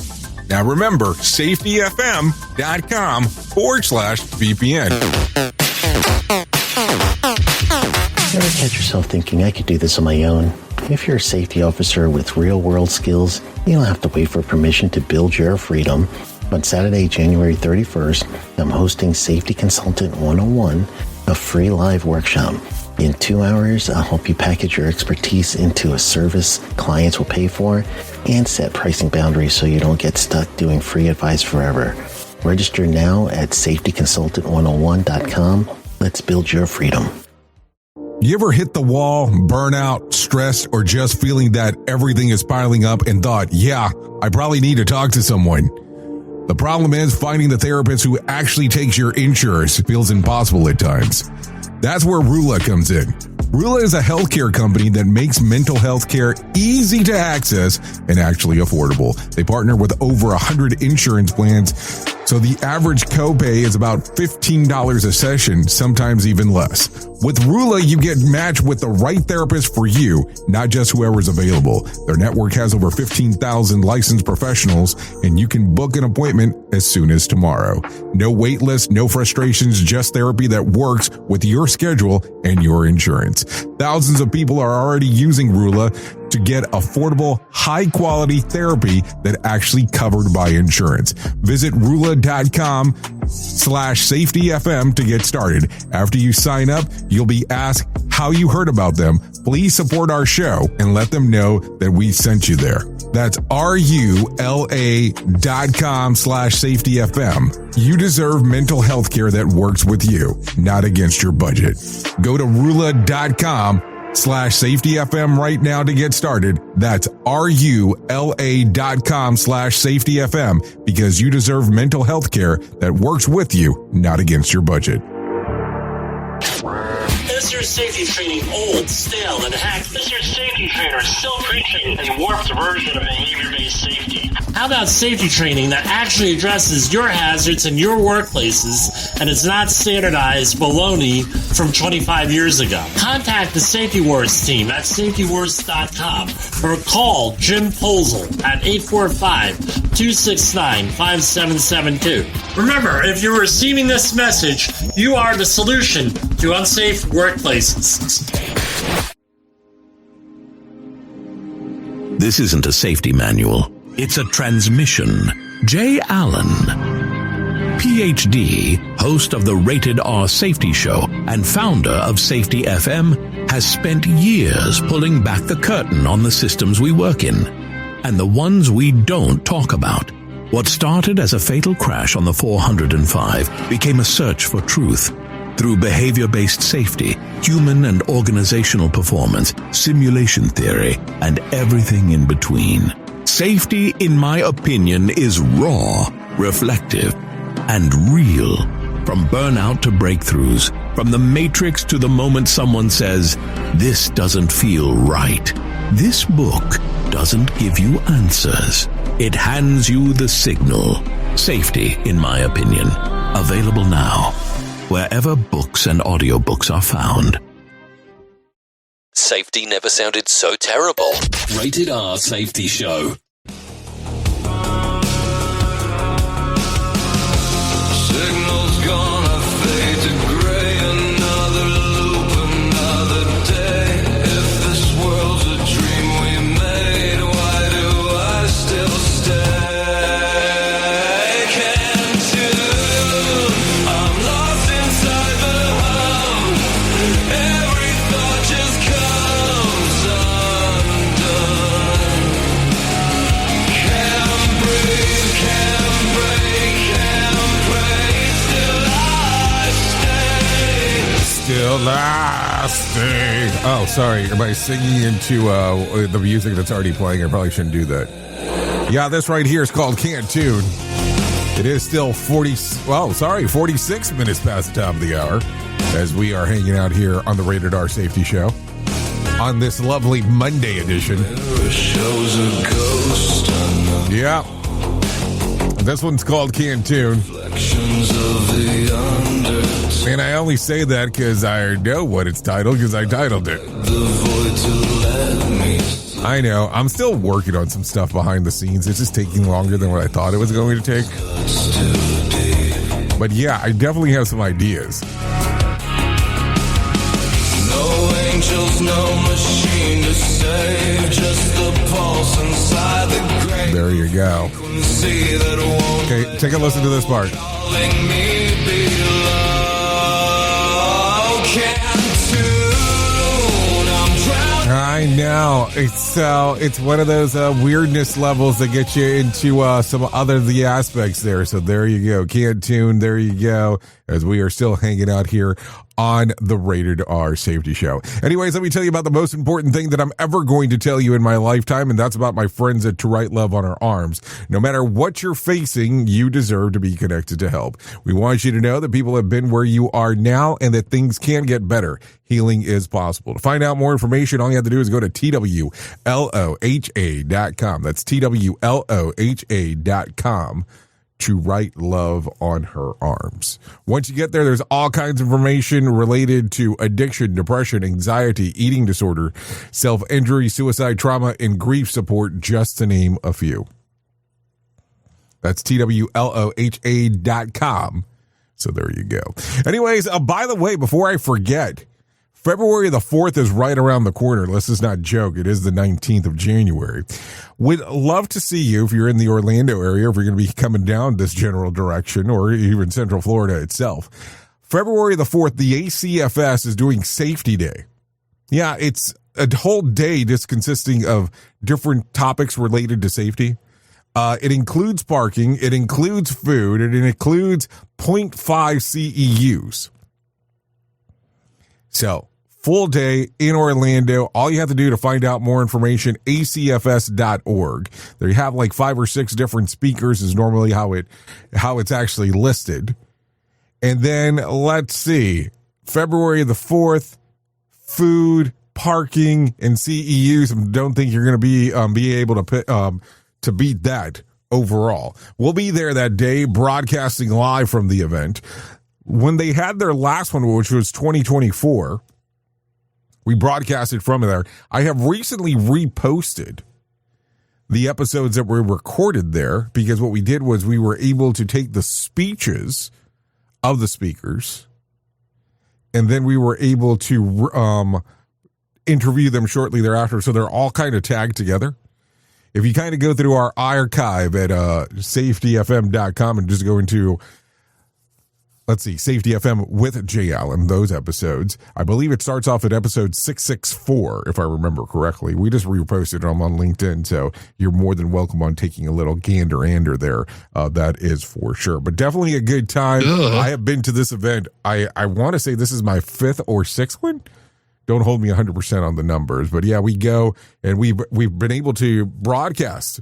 Now remember, safetyfm.com/VPN. You ever catch yourself thinking, I could do this on my own? If you're a safety officer with real-world skills, you don't have to wait for permission to build your freedom. On Saturday, January 31st, I'm hosting Safety Consultant 101, a free live workshop. In 2 hours, I'll help you package your expertise into a service clients will pay for and set pricing boundaries so you don't get stuck doing free advice forever. Register now at safetyconsultant101.com. Let's build your freedom. You ever hit the wall, burnout, stressed, or just feeling that everything is piling up and thought, yeah, I probably need to talk to someone? The problem is finding the therapist who actually takes your insurance feels impossible at times. That's where Rula comes in. Rula is a healthcare company that makes mental health care easy to access and actually affordable. They partner with over 100 insurance plans, so the average copay is about $15 a session, sometimes even less. With Rula, you get matched with the right therapist for you, not just whoever's available. Their network has over 15,000 licensed professionals, and you can book an appointment as soon as tomorrow. No wait list, no frustrations, just therapy that works with your schedule and your insurance. Thousands of people are already using Rula to get affordable, high-quality therapy that actually covered by insurance. Visit Rula.com/safetyfm to get started. After you sign up, you'll be asked how you heard about them. Please support our show and let them know that we sent you there. That's RULA.com/safetyfm. You deserve mental health care that works with you, not against your budget. Go to Rula.com/safetyfm right now to get started. That's RULA.com/safetyfm because you deserve mental health care that works with you, not against your budget. Is your safety training old, stale, and hacked? Is your safety trainer still preaching a warped version of behavior-based safety? How about safety training that actually addresses your hazards in your workplaces and is not standardized baloney from 25 years ago? Contact the Safety Wars team at safetywars.com or call Jim Posel at 845-269-5772. Remember, if you're receiving this message, you are the solution to unsafe workplaces. This isn't a safety manual. It's a transmission. Jay Allen, PhD, host of the Rated R Safety Show and founder of Safety FM, has spent years pulling back the curtain on the systems we work in and the ones we don't talk about. What started as a fatal crash on the 405 became a search for truth. Through behavior-based safety, human and organizational performance, simulation theory, and everything in between. Safety, in my opinion, is raw, reflective, and real. From burnout to breakthroughs, from the matrix to the moment someone says, "This doesn't feel right." This book doesn't give you answers. It hands you the signal. Safety, in my opinion. Available now, wherever books and audiobooks are found. Safety never sounded so terrible. Rated R Safety Show. Signal's gonna fade to grey. Another loop, another day. If this world's a dream we made, why do I still stay? Can't you? I'm lost inside the hum. Every thought just comes undone. Can't breathe, can't break, can't pray. Still I stay. Oh, sorry. Am I singing into the music that's already playing? I probably shouldn't do that. Yeah, this right here is called Can't Tune. It is still 46 minutes past the top of the hour as we are hanging out here on the Rated R Safety Show on this lovely Monday edition. Shows a ghost. Yeah. This one's called Can't Tune. And I only say that because I know what it's titled because I titled it. I know. I'm still working on some stuff behind the scenes. It's just taking longer than what I thought it was going to take. But yeah, I definitely have some ideas. No angels, no machine to save, just the pulse inside the grave. There you go. Okay, take a listen to this part. I know. It's one of those weirdness levels that get you into some other the aspects there. So there you go. Can't tune. There you go. As we are still hanging out here on the Rated R Safety Show. Anyways, let me tell you about the most important thing that I'm ever going to tell you in my lifetime, and that's about my friends at To Write Love on Our Arms. No matter what you're facing, you deserve to be connected to help. We want you to know that people have been where you are now and that things can get better. Healing is possible. To find out more information, all you have to do is go to TWLOHA.com. That's TWLOHA.com. To Write Love on Her Arms. Once you get there, there's all kinds of information related to addiction, depression, anxiety, eating disorder, self-injury, suicide, trauma, and grief support, just to name a few. That's TWLOHA.com. So there you go. Anyways, by the way, before I forget, February the 4th is right around the corner. Let's just not joke. It is the 19th of January. Would love to see you if you're in the Orlando area, if you're going to be coming down this general direction or even Central Florida itself. February the 4th, the ACFS is doing Safety Day. Yeah, it's a whole day just consisting of different topics related to safety. It includes parking, it includes food, and it includes 0.5 CEUs. So, full day in Orlando. All you have to do to find out more information, acfs.org. There you have like 5 or 6 different speakers is normally how it's actually listed. And then let's see, February the 4th, food, parking, and CEUs. I don't think you're going to be able to beat that overall. We'll be there that day broadcasting live from the event. When they had their last one, which was 2024, we broadcasted from there. I have recently reposted the episodes that were recorded there because what we did was we were able to take the speeches of the speakers and then we were able to interview them shortly thereafter. So they're all kind of tagged together. If you kind of go through our archive at safetyfm.com and just go into let's see, Safety FM with Jay Allen, those episodes. I believe it starts off at episode 664, if I remember correctly. We just reposted them on LinkedIn, so you're more than welcome on taking a little gander there. That is for sure. But definitely a good time. I have been to this event. I want to say this is my 5th or 6th one. Don't hold me 100% on the numbers. But yeah, we go, and we've been able to broadcast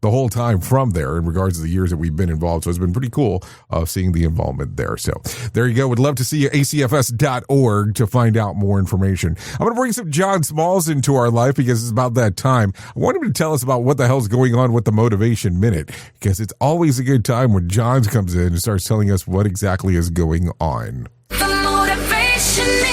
the whole time from there in regards to the years that we've been involved. So it's been pretty cool seeing the involvement there. So there you go. Would love to see you, acfs.org, to find out more information. I'm going to bring some John Smalls into our life because it's about that time. I want him to tell us about what the hell's going on with the Motivation Minute, because it's always a good time when John comes in and starts telling us what exactly is going on. The Motivation Minute.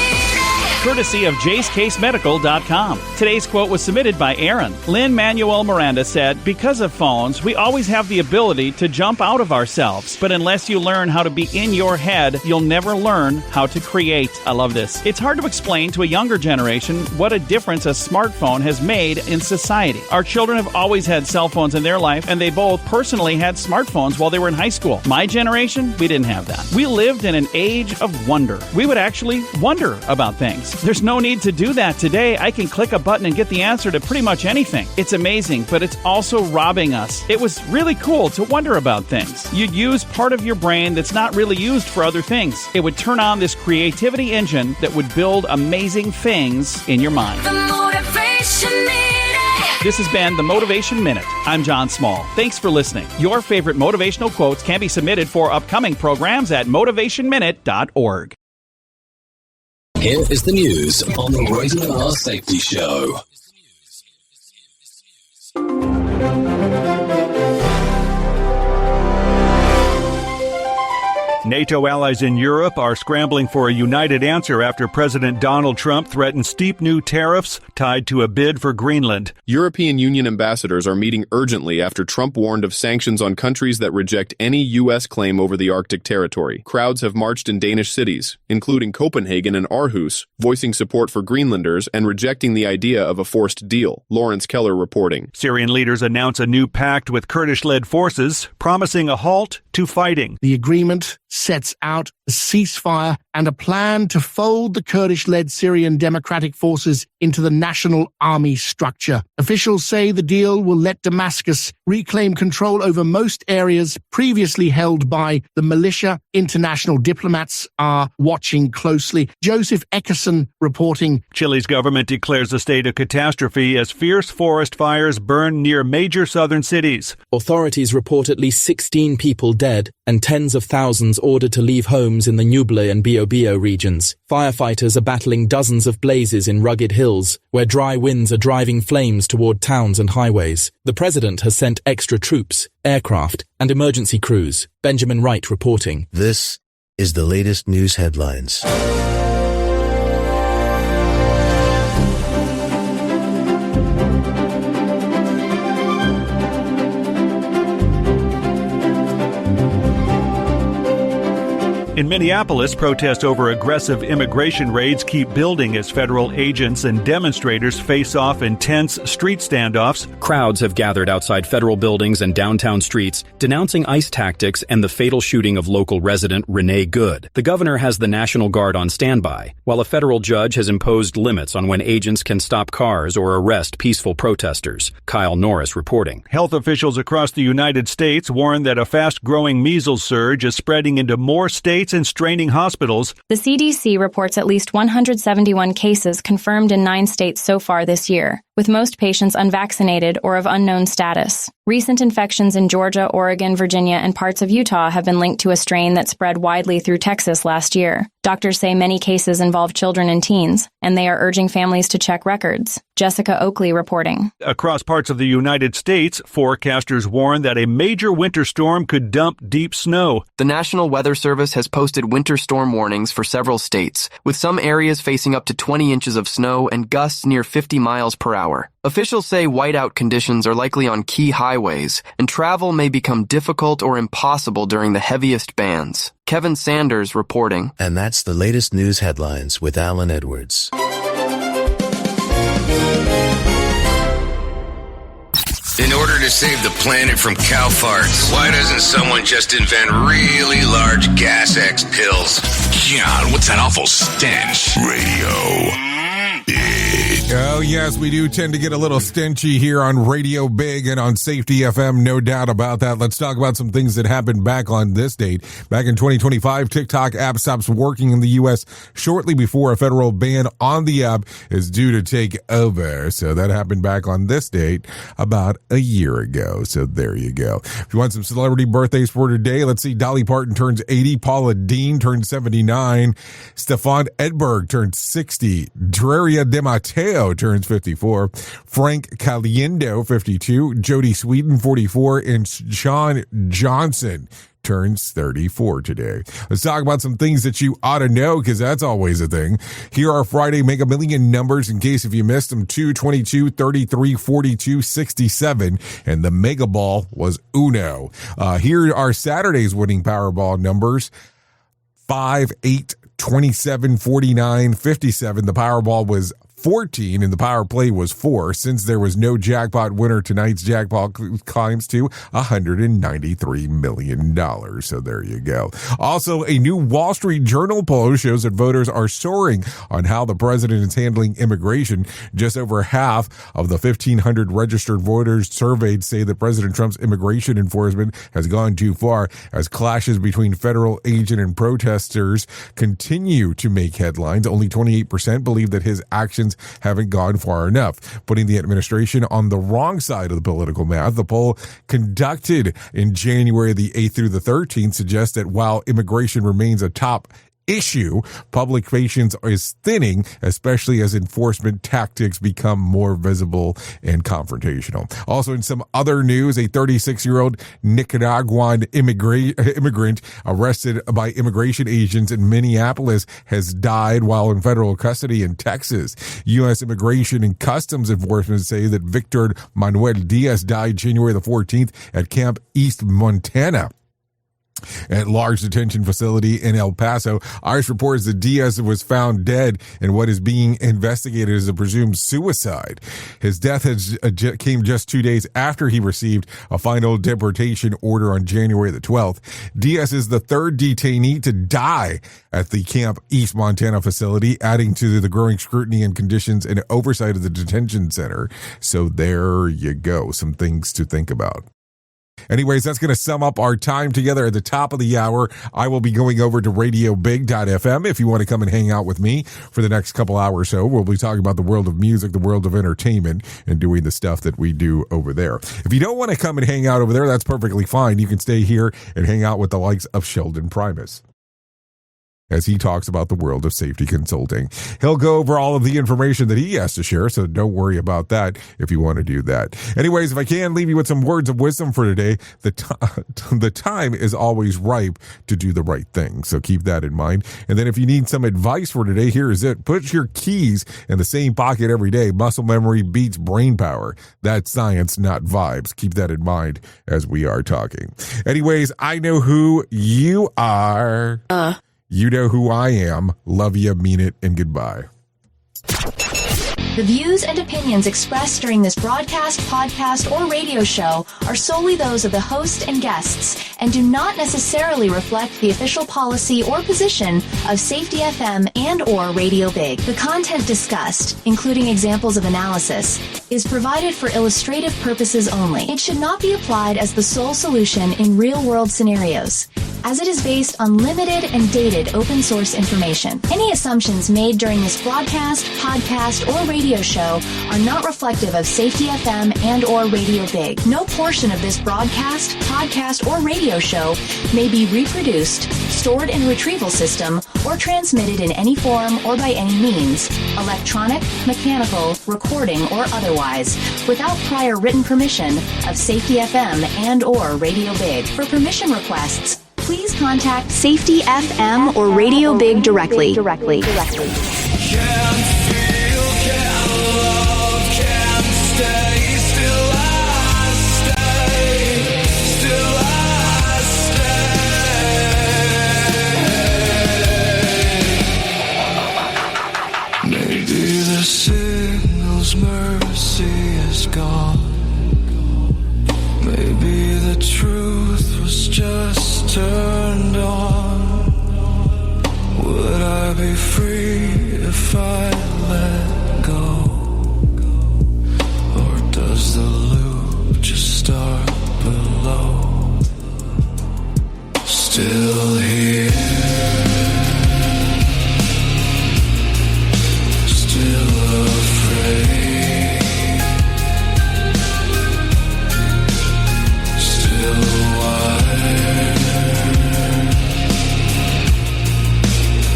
Courtesy of JaceCaseMedical.com. Today's quote was submitted by Aaron. Lin-Manuel Miranda said, "Because of phones, we always have the ability to jump out of ourselves. But unless you learn how to be in your head, you'll never learn how to create." I love this. It's hard to explain to a younger generation what a difference a smartphone has made in society. Our children have always had cell phones in their life, and they both personally had smartphones while they were in high school. My generation, we didn't have that. We lived in an age of wonder. We would actually wonder about things. There's no need to do that today. I can click a button and get the answer to pretty much anything. It's amazing, but it's also robbing us. It was really cool to wonder about things. You'd use part of your brain that's not really used for other things. It would turn on this creativity engine that would build amazing things in your mind. The Motivation Minute. This has been the Motivation Minute. I'm John Small. Thanks for listening. Your favorite motivational quotes can be submitted for upcoming programs at motivationminute.org. Here is the news on the Rated R Safety Show. NATO allies in Europe are scrambling for a united answer after President Donald Trump threatened steep new tariffs tied to a bid for Greenland. European Union ambassadors are meeting urgently after Trump warned of sanctions on countries that reject any U.S. claim over the Arctic territory. Crowds have marched in Danish cities, including Copenhagen and Aarhus, voicing support for Greenlanders and rejecting the idea of a forced deal. Lawrence Keller reporting. Syrian leaders announce a new pact with Kurdish-led forces, promising a halt to fighting. The agreement sets out a ceasefire and a plan to fold the Kurdish-led Syrian Democratic Forces into the national army structure. Officials say the deal will let Damascus reclaim control over most areas previously held by the militia. International diplomats are watching closely. Joseph Eckerson reporting. Chile's government declares a state of catastrophe as fierce forest fires burn near major southern cities. Authorities report at least 16 people dead and tens of thousands ordered to leave homes in the Ñuble and Biobío regions. Firefighters are battling dozens of blazes in rugged hills, where dry winds are driving flames toward towns and highways. The president has sent extra troops, aircraft, and emergency crews. Benjamin Wright reporting. This is the latest news headlines. In Minneapolis, protests over aggressive immigration raids keep building as federal agents and demonstrators face off in tense street standoffs. Crowds have gathered outside federal buildings and downtown streets, denouncing ICE tactics and the fatal shooting of local resident Renee Good. The governor has the National Guard on standby, while a federal judge has imposed limits on when agents can stop cars or arrest peaceful protesters. Kyle Norris reporting. Health officials across the United States warn that a fast-growing measles surge is spreading into more states and straining hospitals. The CDC reports at least 171 cases confirmed in 9 states so far this year, with most patients unvaccinated or of unknown status. Recent infections in Georgia, Oregon, Virginia, and parts of Utah have been linked to a strain that spread widely through Texas last year. Doctors say many cases involve children and teens, and they are urging families to check records. Jessica Oakley reporting. Across parts of the United States, forecasters warn that a major winter storm could dump deep snow. The National Weather Service has posted winter storm warnings for several states, with some areas facing up to 20 inches of snow and gusts near 50 miles per hour. Officials say whiteout conditions are likely on key highways, and travel may become difficult or impossible during the heaviest bands. Kevin Sanders reporting. And that's the latest news headlines with Alan Edwards. In order to save the planet from cow farts, why doesn't someone just invent really large Gas X pills? God, what's that awful stench? Radio Big. Oh, yes, we do tend to get a little stenchy here on Radio Big and on Safety FM, no doubt about that. Let's talk about some things that happened back on this date. Back in 2025, TikTok app stops working in the U.S. shortly before a federal ban on the app is due to take over. So that happened back on this date about a year ago. So there you go. If you want some celebrity birthdays for today, let's see. Dolly Parton turns 80. Paula Deen turns 79. Stefan Edberg turns 60. Dreria De Matteo turns 54. Frank Caliendo, 52. Jodie Sweetin, 44. And John Johnson turns 34 today. Let's talk about some things that you ought to know, because that's always a thing. Here are Friday Mega Million numbers in case if you missed them: 2, 22, 33, 42, 67, and the Mega Ball was Uno. Here are Saturday's winning Powerball numbers: 5, 8, 27, 49, 57. The Powerball was 14 and the power play was 4. Since there was no jackpot winner, tonight's jackpot climbs to $193 million. So there you go. Also, a new Wall Street Journal poll shows that voters are soaring on how the president is handling immigration. Just over half of the 1,500 registered voters surveyed say that President Trump's immigration enforcement has gone too far, as clashes between federal agent and protesters continue to make headlines. Only 28% believe that his actions haven't gone far enough, putting the administration on the wrong side of the political math. The poll conducted in January the 8th through the 13th suggests that while immigration remains a top issue, public patience is thinning, especially as enforcement tactics become more visible and confrontational. Also, in some other news, a 36-year-old Nicaraguan immigrant arrested by immigration agents in Minneapolis has died while in federal custody in Texas. U.S. Immigration and Customs Enforcement say that Victor Manuel Diaz died January the 14th at Camp East, Montana, at large detention facility in El Paso. Irish reports that Diaz was found dead in what is being investigated as a presumed suicide. His death came just 2 days after he received a final deportation order on January the 12th. Diaz is the third detainee to die at the Camp East Montana facility, adding to the growing scrutiny and conditions and oversight of the detention center. So there you go. Some things to think about. Anyways, that's going to sum up our time together at the top of the hour. I will be going over to radiobig.fm if you want to come and hang out with me for the next couple hours or so. We'll be talking about the world of music, the world of entertainment, and doing the stuff that we do over there. If you don't want to come and hang out over there, that's perfectly fine. You can stay here and hang out with the likes of Sheldon Primus as he talks about the world of safety consulting. He'll go over all of the information that he has to share, so don't worry about that if you want to do that. Anyways, if I can leave you with some words of wisdom for today, the time is always ripe to do the right thing, so keep that in mind. And then if you need some advice for today, here is it. Put your keys in the same pocket every day. Muscle memory beats brain power. That's science, not vibes. Keep that in mind as we are talking. Anyways, I know who you are. You know who I am. Love you, mean it, and goodbye. The views and opinions expressed during this broadcast, podcast, or radio show are solely those of the host and guests and do not necessarily reflect the official policy or position of Safety FM and or Radio Big. The content discussed, including examples of analysis, is provided for illustrative purposes only. It should not be applied as the sole solution in real-world scenarios, as it is based on limited and dated open source information. Any assumptions made during this broadcast, podcast, or radio show are not reflective of Safety FM and or Radio Big. No portion of this broadcast, podcast, or radio show may be reproduced, stored in a retrieval system, or transmitted in any form or by any means, electronic, mechanical, recording, or otherwise, without prior written permission of Safety FM and or Radio Big. For permission requests, please contact Safety FM or Radio Big directly. Maybe the signal's mercy is gone. Still here. Still afraid. Still wired.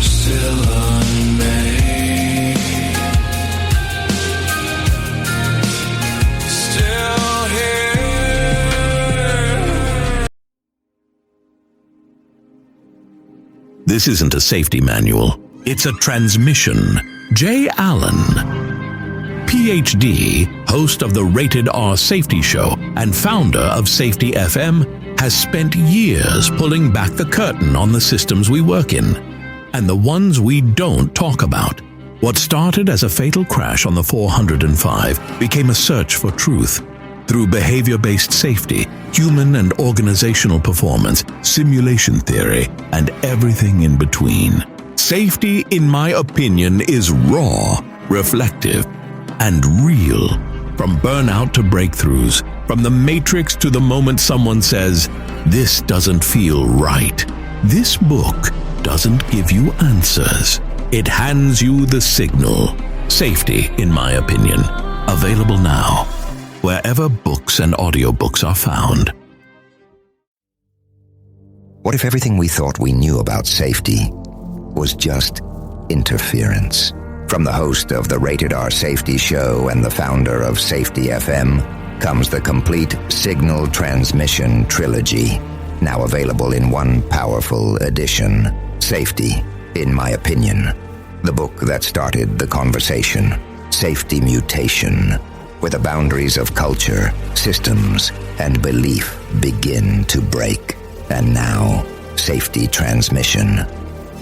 Still unmade. Still here. This isn't a safety manual. It's a transmission. Jay Allen, Ph.D., host of the Rated R Safety Show and founder of Safety FM, has spent years pulling back the curtain on the systems we work in and the ones we don't talk about. What started as a fatal crash on the 405 became a search for truth. Through behavior-based safety, human and organizational performance, simulation theory, and everything in between. Safety, in my opinion, is raw, reflective, and real. From burnout to breakthroughs, from the matrix to the moment someone says, "This doesn't feel right." This book doesn't give you answers. It hands you the signal. Safety, in my opinion. Available now, wherever books and audiobooks are found. What if everything we thought we knew about safety was just interference? From the host of the Rated R Safety Show and the founder of Safety FM comes the complete Signal Transmission Trilogy, now available in one powerful edition. Safety, in my opinion. The book that started the conversation. Safety Mutation, where the boundaries of culture, systems, and belief begin to break. And now, Safety Transmission,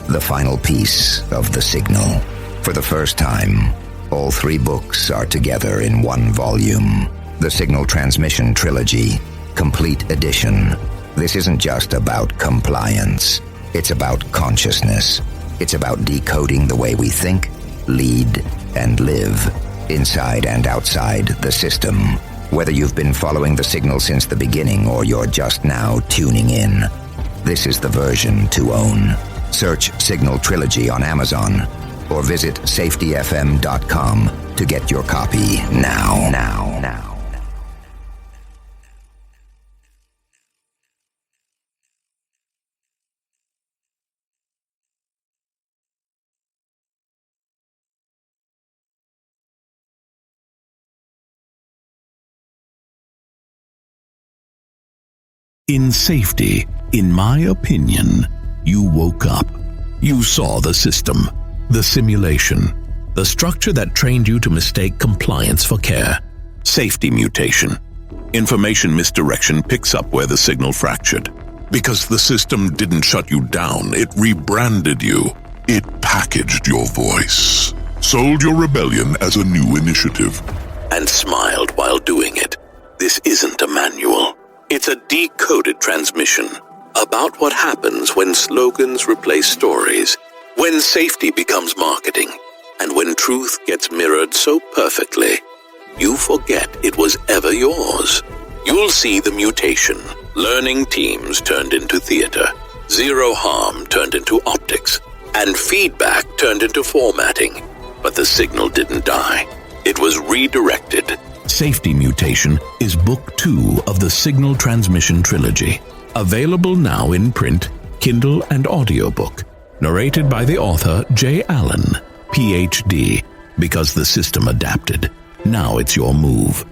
the final piece of the signal. For the first time, all three books are together in one volume. The Signal Transmission Trilogy, Complete Edition. This isn't just about compliance. It's about consciousness. It's about decoding the way we think, lead, and live, inside and outside the system. Whether you've been following the signal since the beginning or you're just now tuning in, this is the version to own. Search Signal Trilogy on Amazon or visit safetyfm.com to get your copy now. In safety, in my opinion, you woke up. You saw the system, the simulation, the structure that trained you to mistake compliance for care. Safety mutation. Information misdirection picks up where the signal fractured. Because the system didn't shut you down, it rebranded you. It packaged your voice, sold your rebellion as a new initiative, and smiled while doing it. This isn't a manual. It's a decoded transmission about what happens when slogans replace stories, when safety becomes marketing, and when truth gets mirrored so perfectly, you forget it was ever yours. You'll see the mutation. Learning teams turned into theater, zero harm turned into optics, and feedback turned into formatting. But the signal didn't die. It was redirected. Safety Mutation is Book 2 of the Signal Transmission Trilogy. Available now in print, Kindle, and audiobook. Narrated by the author Jay Allen, Ph.D. Because the system adapted. Now it's your move.